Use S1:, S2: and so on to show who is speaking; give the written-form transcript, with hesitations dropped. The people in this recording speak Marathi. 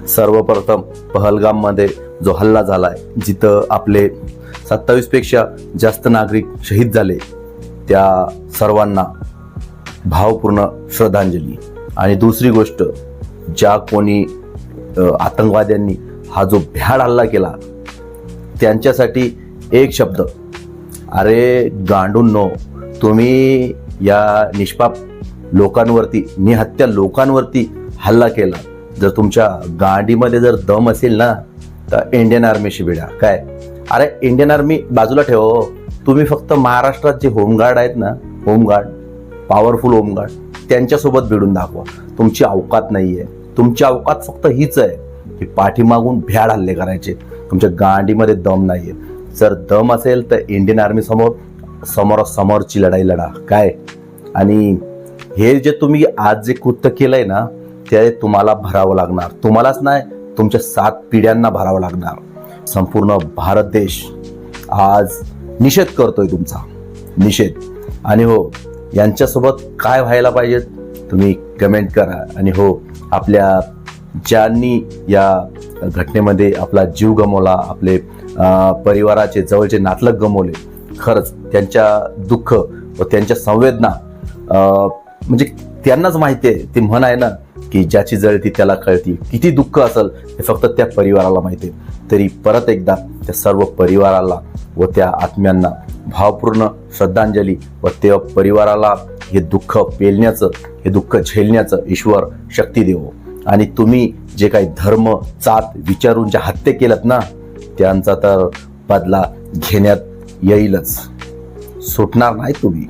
S1: सर्वप्रथम पहलगाममध्ये जो हल्ला झालाय, जिथं आपले 27 पेक्षा जास्त नागरिक शहीद झाले, त्या सर्वांना भावपूर्ण श्रद्धांजली. आणि दुसरी गोष्ट, ज्या कोणी आतंकवाद्यांनी हा जो भ्याड हल्ला केला त्यांच्यासाठी एक शब्द, अरे गांडूंनो, तुम्ही या निष्पाप लोकांवरती, निहत्या लोकांवरती हल्ला केला. जर तुमच्या गांडीमध्ये जर दम असेल ना, तर इंडियन आर्मीशी भिडा. काय अरे इंडियन आर्मी बाजूला ठेव, तुम्ही फक्त महाराष्ट्रात जे होमगार्ड आहेत ना, होमगार्ड, पॉवरफुल होमगार्ड, त्यांच्यासोबत भिडून दाखवा. तुमची अवकात नाही आहे. तुमची अवकात फक्त हीच आहे की पाठीमागून भ्याड हल्ले करायचे. तुमच्या गांडीमध्ये दम नाही आहे. जर दम असेल तर इंडियन आर्मी समोरची लढाई लढा. काय आणि हे जे तुम्ही आज जे कृत्य केलंय ना, ते तुम्हाला भरावं लागणार. तुम्हालाच नाही, तुमच्या 7 पिढ्यांना भरावं लागणार. संपूर्ण भारत देश आज निषेध करतोय, तुमचा निषेध. आणि हो, यांच्यासोबत काय व्हायला पाहिजे तुम्ही कमेंट करा. आणि हो, आपल्या ज्यांनी या घटनेमध्ये आपला जीव गमावला, आपले परिवाराचे जवळचे नातलग गमावले, खरंच त्यांच्या दुःख व त्यांच्या संवेदना म्हणजे त्यांनाच माहिती आहे. ती म्हण आहे ना की ज्याची जळती त्याला कळती. किती दुःख असेल हे फक्त त्या परिवाराला माहिती आहे. तरी परत एकदा त्या सर्व परिवाराला व त्या आत्म्यांना भावपूर्ण श्रद्धांजली. व त्या परिवाराला हे दुःख पेलण्याचं, हे दुःख झेलण्याचं ईश्वर शक्ती देवो. आणि तुम्ही जे काही धर्म जात विचारून ज्या हत्या केल्यात ना, त्यांचा तर बदला घेण्यात येईलच. सुटणार नाही तुम्ही.